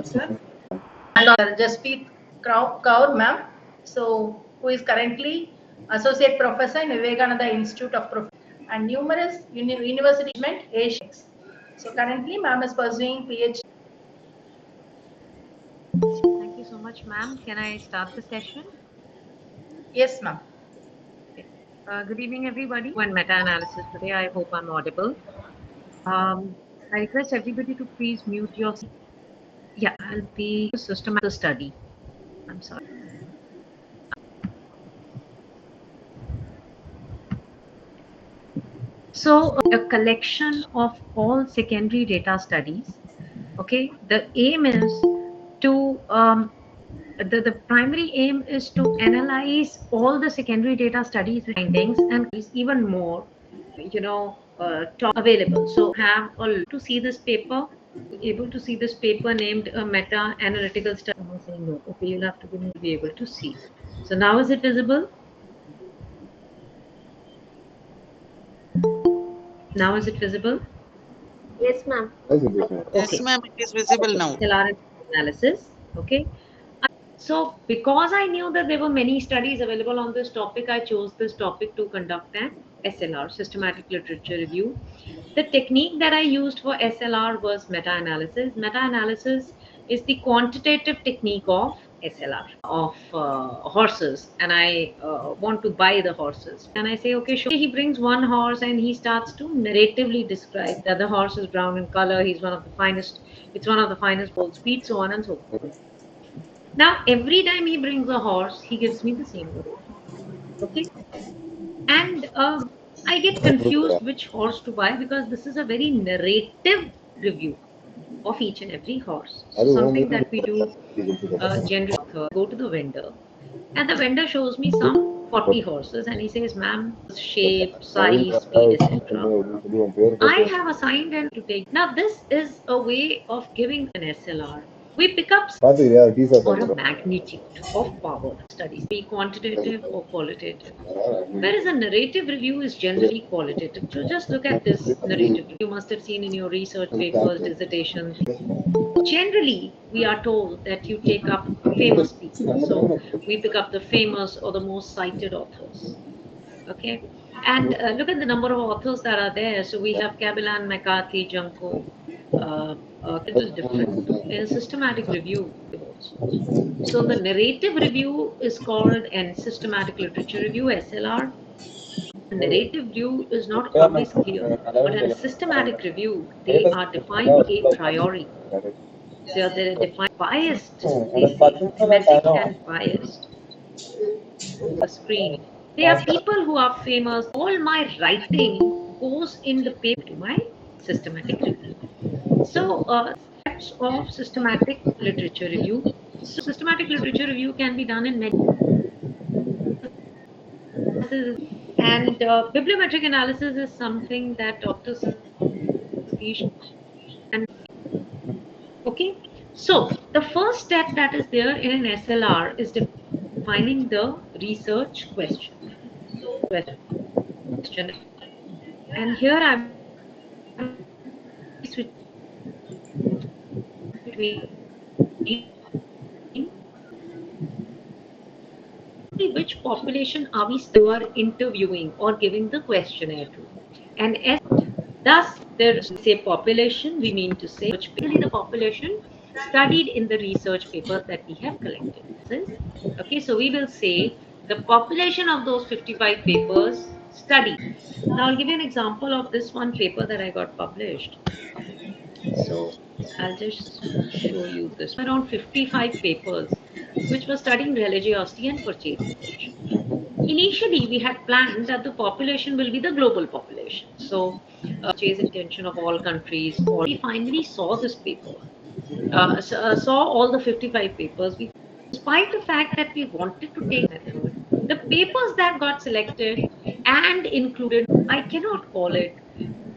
sir. And Jasprit Kaur, ma'am. So, who is currently Associate Professor in Vivekananda Institute of Profession and numerous university management Asians. So, currently, ma'am is pursuing PhD. Thank you so much, ma'am. Can I start the session? Yes, ma'am. Okay. Good evening, everybody. One meta-analysis today. I hope I'm audible. I request everybody to please mute your. Yeah, I'll be systematic study. I'm sorry. So, a collection of all secondary data studies. Okay, the aim is to the primary aim is to analyze all the secondary data studies findings and is even more, top available. So have to see this paper, able to see this paper named a meta analytical study. Someone saying no. Okay, you'll have to be able to see. So now is it visible? Now is it visible? Yes, ma'am. Okay. Yes, ma'am, it is visible now. SLR analysis. Okay. So because I knew that there were many studies available on this topic, I chose this topic to conduct an SLR, systematic literature review. The technique that I used for SLR was meta-analysis. Meta-analysis is the quantitative technique of SLR, of horses, and I want to buy the horses. And I say, okay, sure. He brings one horse and he starts to narratively describe that the horse is brown in color, he's one of the finest, it's one of the finest bull speed, so on and so forth. Now, every time he brings a horse, he gives me the same report. Okay. And I get confused which horse to buy because this is a very narrative review of each and every horse. So something that we do generally, go to the vendor, and the vendor shows me some 40 horses and he says, ma'am, shape, size, speed, etc. I have assigned and to take. Now, this is a way of giving an SLR. We pick up or a magnitude of power studies, be quantitative or qualitative. Whereas a narrative review is generally qualitative. So just look at this narrative. You must have seen in your research papers, dissertations. Generally, we are told that you take up famous people. So we pick up the famous or the most cited authors. Okay. And look at the number of authors that are there. So we have Kabilan, McCarthy, Junko, little different in a systematic review also. So the narrative review is called an systematic literature review, SLR. The narrative review is not always clear, but in a systematic review, they are defined a priori. So they're defined biased, they say, thematic and biased. The screen. They are people who are famous. All my writing goes in the paper to my systematic review. So, steps of systematic literature review. So, systematic literature review can be done in many. And bibliometric analysis is something that Dr. Satish and okay. So, the first step that is there in an SLR is defining the research question. And here I switch between which population are we interviewing or giving the questionnaire to. And as thus there say population, we mean to say basically the population studied in the research papers that we have collected. Okay, so we will say the population of those 55 papers studied. Now I'll give you an example of this one paper that I got published. So I'll just show you this. Around 55 papers which were studying religiosity and purchase intention. Initially, we had planned that the population will be the global population. So, purchase intention of all countries. We finally saw this paper, saw all the 55 papers. Despite the fact that we wanted to take method, the papers that got selected and included, I cannot call it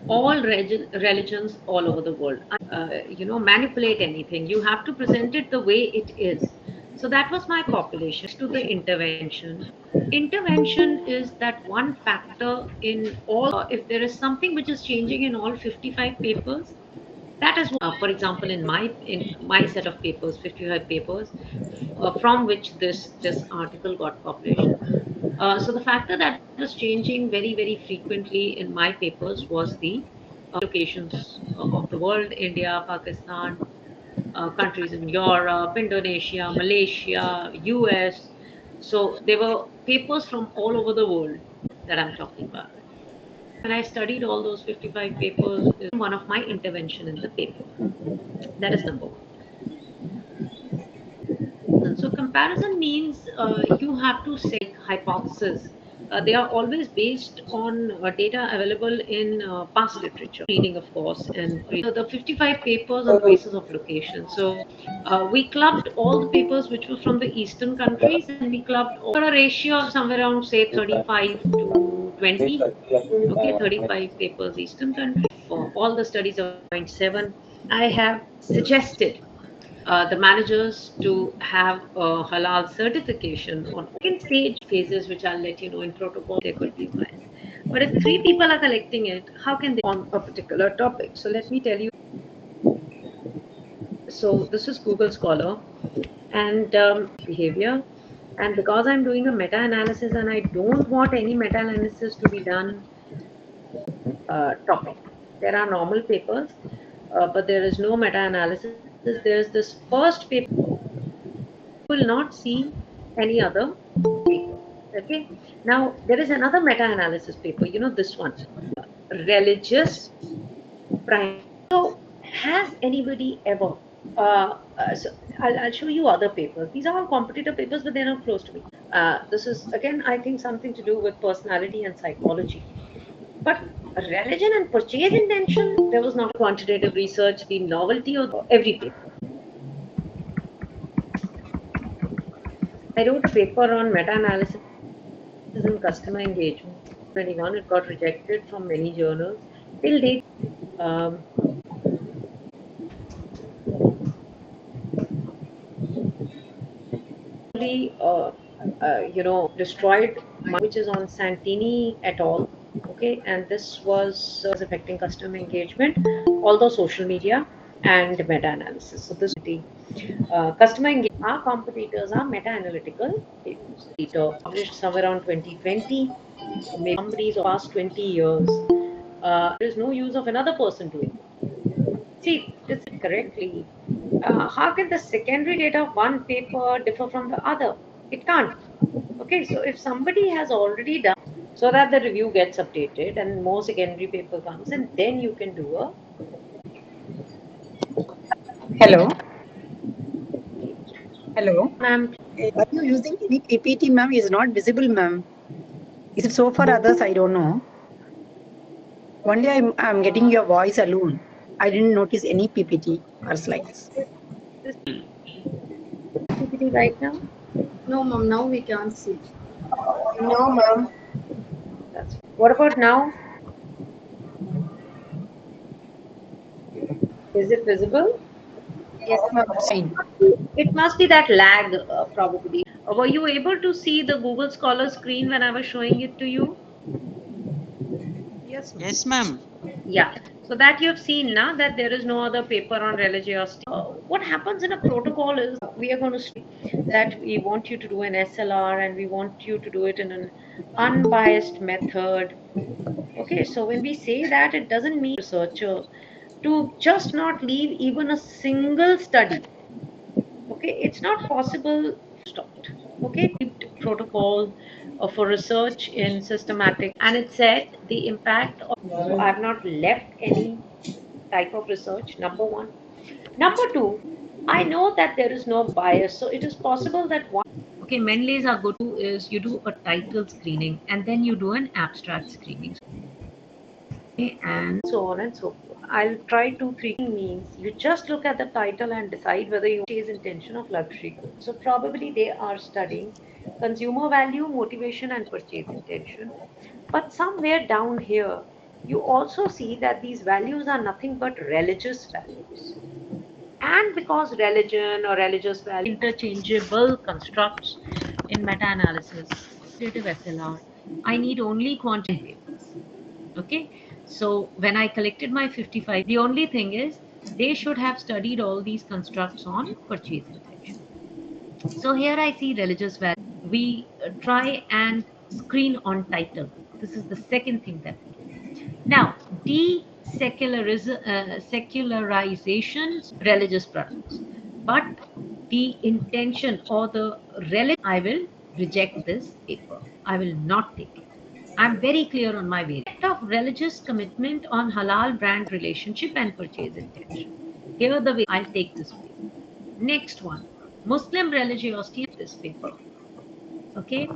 all religions all over the world. Manipulate anything. You have to present it the way it is. So that was my population. To the intervention. Intervention is that one factor in all. If there is something which is changing in all 55 papers, That is, for example, in my set of papers, 55 papers, from which this article got published. So the factor that was changing very frequently in my papers was the locations of the world: India, Pakistan, countries in Europe, Indonesia, Malaysia, US. So there were papers from all over the world that I'm talking about. When I studied all those 55 papers, is one of my intervention in the paper. That is number one. So comparison means you have to say hypothesis. They are always based on data available in past literature, reading, of course, and so the 55 papers on the basis of location. So we clubbed all the papers which were from the eastern countries, and we clubbed over a ratio of somewhere around, say, 35 to 20. Okay, 35 papers eastern country. For all the studies of 0.7, I have suggested the managers to have a halal certification on second stage phases, which I'll let you know in protocol. There could be bias. But if three people are collecting it, how can they on a particular topic? So let me tell you. So this is Google Scholar and behavior. And because I'm doing a meta-analysis and I don't want any meta-analysis to be done topic. There are normal papers, but there is no meta-analysis. There's this first paper. You will not see any other paper. Okay. Now there is another meta-analysis paper. You know this one, religious prime. So has anybody ever? So I'll show you other papers. These are all competitor papers, but they're not close to me. This is again, I think, something to do with personality and psychology. But religion and purchase intention, there was not quantitative research, the novelty of every paper. I wrote a paper on meta-analysis and customer engagement. 21, it got rejected from many journals. Till date, um, destroyed, which is on Santini et al. Okay, and this was affecting customer engagement, although social media and meta-analysis. So this customer engagement, our competitors are meta-analytical papers. Peter published somewhere around 2020, maybe somebody's past 20 years. There is no use of another person doing it. See, this is correctly. How can the secondary data of one paper differ from the other? It can't. Okay, so if somebody has already done so that the review gets updated and more secondary paper comes, and then you can do a. Hello. Hello. Ma'am, Are you using any PPT, ma'am? Is not visible, ma'am. Is it so for others? I don't know. Only I'm getting your voice alone. I didn't notice any PPT or slides. this PPT right now. No, ma'am. Now we can't see. No, ma'am. What about now? Is it visible? Yes, ma'am. Fine. It must be that lag, probably. Were you able to see the Google Scholar screen when I was showing it to you? Yes, ma'am. Yes, ma'am. Yeah. So that you've seen now that there is no other paper on religiosity. What happens in a protocol is we are going to say that we want you to do an SLR and we want you to do it in an unbiased method. Okay, so when we say that, it doesn't mean researcher to just not leave even a single study. Okay, it's not possible. Stopped. Okay, protocol for research in systematic, and it said the impact of. So I've not left any type of research. Number one. Number two, I know that there is no bias, so it is possible that one. Okay, Menley's are good to is you do a title screening and then you do an abstract screening. Okay, and so on and so forth. I'll try two, three means you just look at the title and decide whether you chase intention of luxury goods. So probably they are studying consumer value, motivation, and purchase intention. But somewhere down here, you also see that these values are nothing but religious values. And because religion or religious value interchangeable constructs in meta-analysis, quantitative SLR, I need only quantitative papers. Okay, so when I collected my 55, the only thing is they should have studied all these constructs on purchase intention. So here I see religious value. We try and screen on title. This is the second thing that we do. Now, secularization religious products, but the intention or the religion, I will reject this paper. I will not take it. I'm very clear on my way. Of religious commitment on halal brand relationship and purchase intention. Here the way I'll take this paper. Next one, Muslim religiosity. This paper. Okay.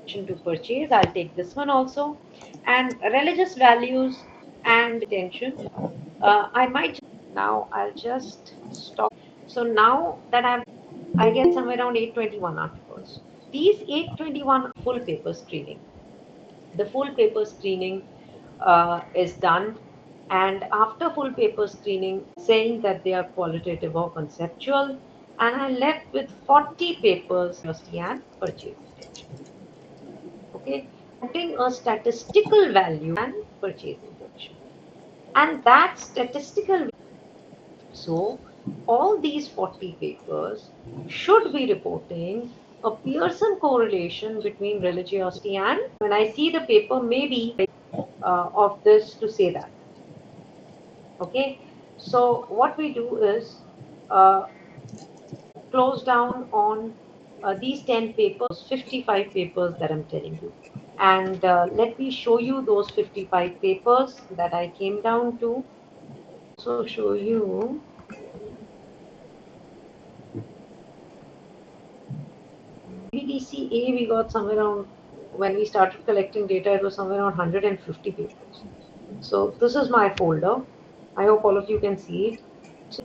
To purchase, I'll take this one also. And religious values and intention. I might now. I'll just stop. So now that I get somewhere around 821 articles. These 821 full paper screening. The full paper screening is done, and after full paper screening, saying that they are qualitative or conceptual, and I left with 40 papers and purchase intention. Okay, putting a statistical value and purchase intention, and that statistical. So all these 40 papers should be reporting a Pearson correlation between religiosity and when I see the paper, maybe of this to say that. Okay, so what we do is close down on these 10 papers, 55 papers that I'm telling you. And let me show you those 55 papers that I came down to. So show you. BDCA, we got somewhere around, when we started collecting data, it was somewhere around 150 papers. So this is my folder. I hope all of you can see it. So,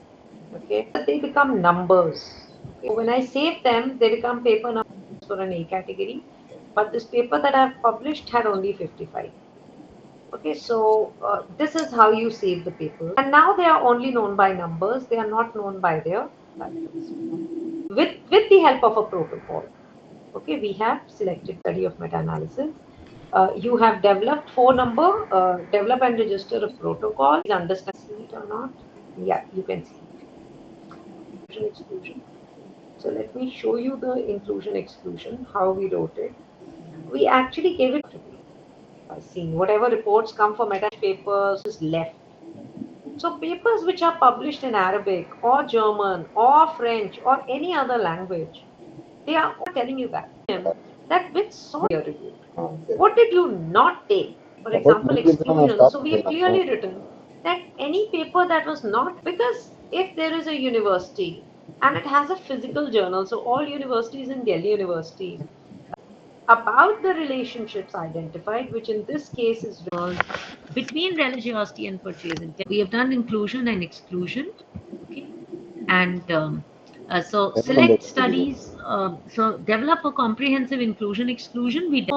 okay, they become numbers. Okay. When I save them, they become paper numbers for an A category. But this paper that I've published had only 55. Okay, so this is how you save the paper. And now they are only known by numbers. They are not known by their titles. With the help of a protocol. Okay, we have selected study of meta-analysis. You have developed develop and register a protocol. Please understand it or not? Yeah, you can see it. Exclusion. So let me show you the inclusion exclusion, how we wrote it. We actually gave it by seeing whatever reports come for meta papers is left. So papers which are published in Arabic or German or French or any other language, they are all telling you that which source you reviewed. What did you not take? For example, exclusion. So we have clearly written that any paper that was not, because if there is a university and it has a physical journal, so all universities in Delhi University, about the relationships identified, which in this case is between religiosity and purchase intent. We have done inclusion and exclusion. Okay. And so select studies, so develop a comprehensive inclusion exclusion. We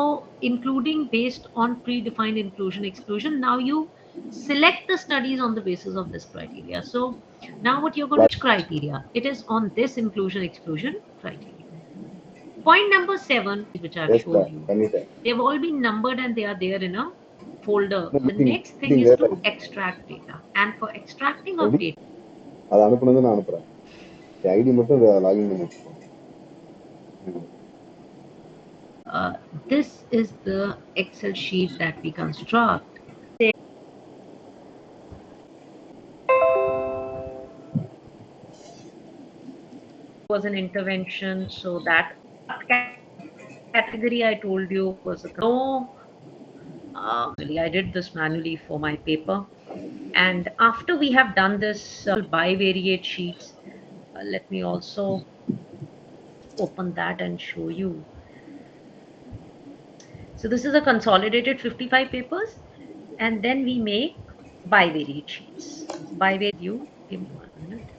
including based on predefined inclusion exclusion. Now you select the studies on the basis of this criteria. So now what you're going to criteria? It is on this inclusion exclusion criteria. Point number 7, which I've showed you, they've all been numbered and they are there in a folder. The next thing is to extract data. And for extracting of data, this is the Excel sheet that we construct. There was an intervention, so that category I told you was a no. I did this manually for my paper. And after we have done this bivariate sheets, let me also open that and show you. So this is a consolidated 55 papers, and then we make bivariate sheets. Bivariate view, give me 1 minute.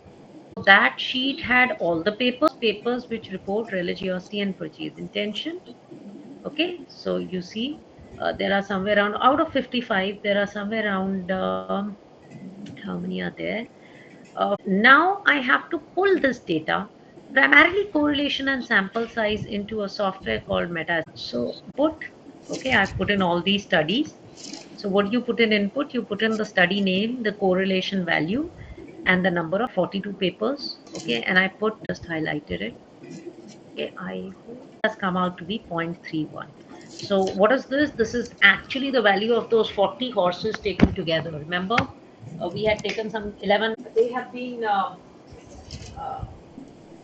That sheet had all the papers which report religiosity and purchase intention. Okay, so you see there are somewhere around, out of 55, there are somewhere around, how many are there? Now I have to pull this data, primarily correlation and sample size, into a software called Meta. So okay, I've put in all these studies. So what you put in input, you put in the study name, the correlation value, and the number of 42 papers. Okay, and I just highlighted it. Okay, I hope it has come out to be 0.31. So what is this? This is actually the value of those 40 horses taken together. Remember, we had taken some 11. They have been uh,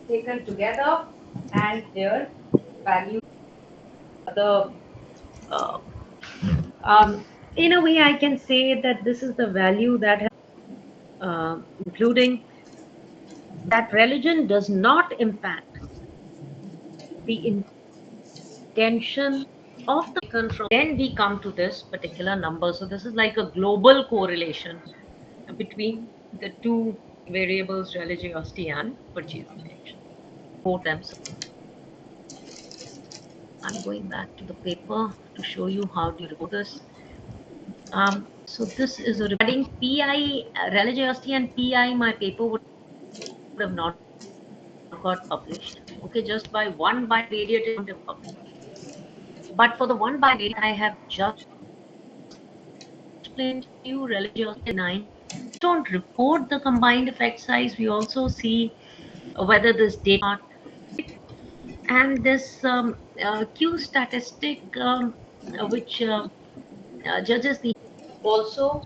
taken together, and their value, the uh, in a way, I can say that this is the value that has, including that religion does not impact the intention of the taken from. Then we come to this particular number. So this is like a global correlation between the two variables, religiosity and purchase intention. Quote them. So I'm going back to the paper to show you how to report this. So this is a regarding PI, religiosity and PI. My paper would have not got published. Okay, just by one bivariate it would have published. But for the one bivariate, I have just explained to you religiosity 9. Don't report the combined effect size. We also see whether this data and this Q statistic which judges the also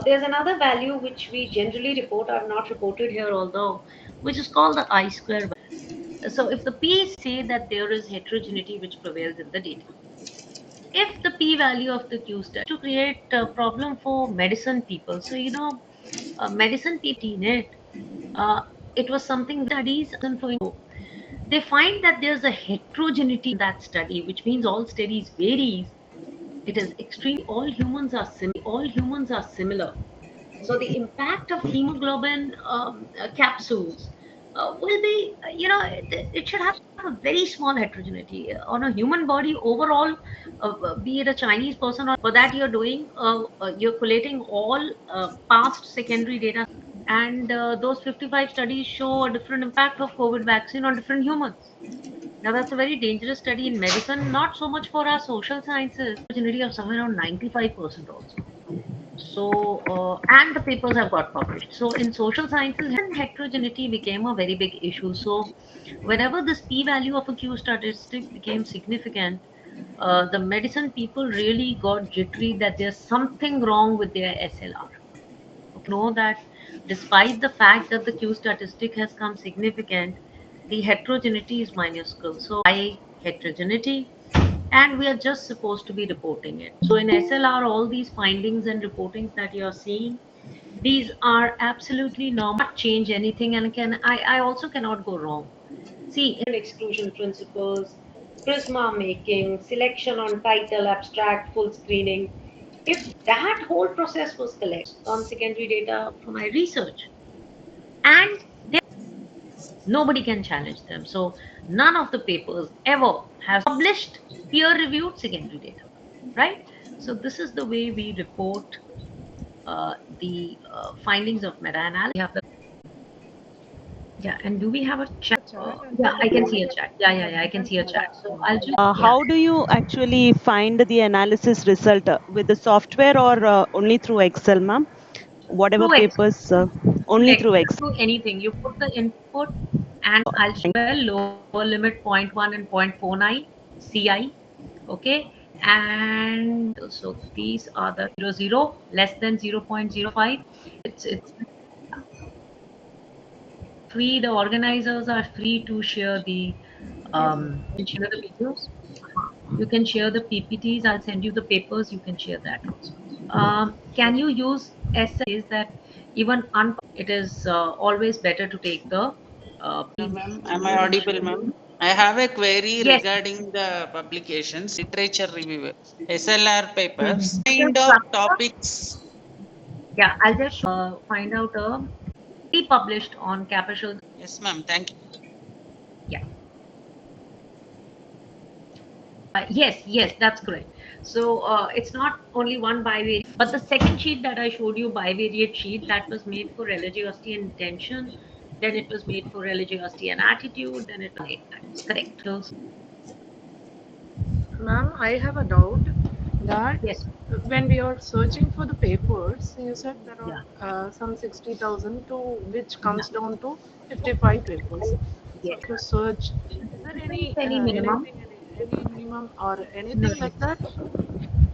there's another value which we generally report are not reported here although which is called the I square value. So if the P say that there is heterogeneity which prevails in the data, if the P value of the Q stat to create a problem for medicine people. So medicine people in it, it was something studies and for they find that there's a heterogeneity in that study, which means all studies varies. It is extreme. All humans are similar. So the impact of hemoglobin capsules will be, it should have a very small heterogeneity on a human body overall. Be it a Chinese person or for that you're collating all past secondary data, and those 55 studies show a different impact of COVID vaccine on different humans. Now that's a very dangerous study in medicine, not so much for our social sciences. Heterogeneity of somewhere around 95% also. So, and the papers have got published. So, in social sciences, heterogeneity became a very big issue. So, whenever this p value of a Q statistic became significant, the medicine people really got jittery that there's something wrong with their SLR. Okay, know that despite the fact that the Q statistic has come significant, the heterogeneity is minuscule. So, high heterogeneity, and we are just supposed to be reporting it. So in SLR, all these findings and reportings that you're seeing, these are absolutely normal, not change anything, and I also cannot go wrong. See, in exclusion principles, prisma making, selection on title, abstract, full screening, if that whole process was collected on secondary data for my research, and nobody can challenge them. So none of the papers ever have published peer-reviewed secondary data, right? So this is the way we report the findings of meta-analysis. Yeah, and do we have a chat? Yeah, I can see a chat. Yeah, I can see a chat. So I'll just How do you actually find the analysis result with the software or only through Excel, ma'am? Whatever through Excel. papers, only through Excel. Do anything. You put the input, and I'll show lower limit 0.1 and 0.49 CI. Okay, and so these are the 0, less than 0.05. It's free. The organizers are free to share the share the videos. You can share the PPTs. I'll send you the papers. You can share that also. Can you use essays that even it is always better to take the Ma'am, am I audible, ma'am? I have a query yes. regarding the publications, literature review, SLR papers, Mhm. kind of topics. Yeah, I'll just find out published on capital. Yes, ma'am. Thank you. Yeah. Yes, that's correct. So it's not only one bivariate, but the second sheet that I showed you, bivariate sheet, that was made for religiosity and intention. Then it was made for religiosity and attitude. Then it was 8 times. Correct. Ma'am, I have a doubt. That Yes. when we are searching for the papers, you said there are Yeah. some 60,000 to which comes down to 55 papers. So Yes. to search, is there any Any minimum? any minimum or No, anything no. like that?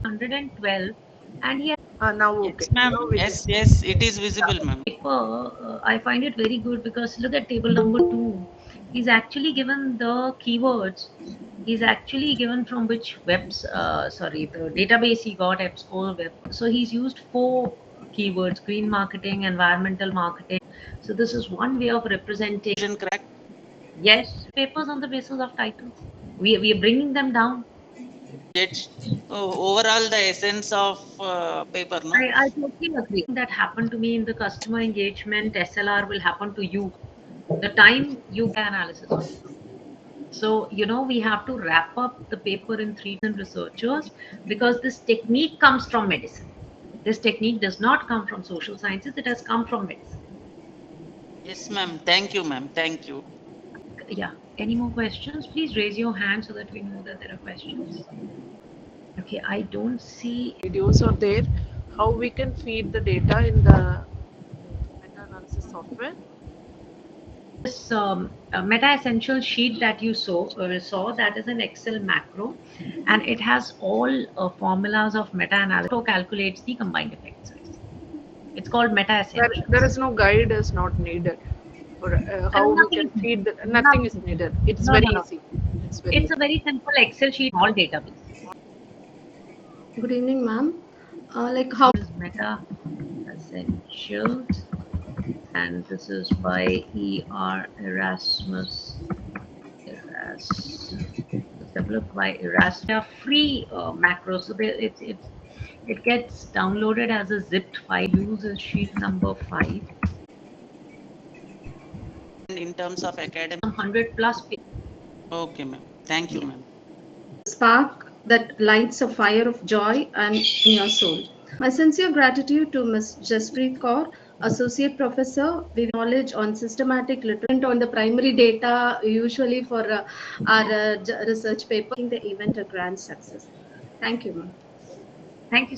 112, and he has Now okay. Yes, ma'am. Now we Yes, can. yes, it is visible, ma'am. paper. I find it very good because look at table number 2. He's actually given the keywords. He's actually given from which webs. Sorry, the database he got at Score Web. So he's used 4 keywords: green marketing, environmental marketing. So this is one way of representing. Vision correct. Yes, papers on the basis of titles. We are bringing them down. It's overall the essence of paper, no? I totally agree. That happened to me in the customer engagement SLR will happen to you the time you get analysis on it. So, we have to wrap up the paper in 3 researchers because this technique comes from medicine. This technique does not come from social sciences, it has come from medicine. Yes, ma'am. Thank you, ma'am. Thank you. Yeah. Any more questions? Please raise your hand so that we know that there are questions. Okay, I don't see. Videos are there. How we can feed the data in the meta-analysis software? This meta essential sheet that you saw that is an Excel macro, and it has all formulas of meta analysis. Auto calculates the combined effect size. It's called meta essentials. There is no guide is not needed for how we Nothing can is feed the, needed. nothing is needed. It's No, very no, no. easy. It's very It's a easy. very simple Excel sheet, all database. Good evening, ma'am. Like how This is meta essentials, and this is by Erasmus. It's developed by Erasmus. They are free macros, so it gets downloaded as a zipped file. Uses sheet number 5. In terms of academic. 100 plus pages. Okay, ma'am. Thank you, ma'am. spark that lights a fire of joy and in your soul. My sincere gratitude to Ms. Jaspreet Kaur, Associate Professor with knowledge on systematic literature on the primary data, usually for our research paper, making the event a grand success. Thank you, ma'am. Thank you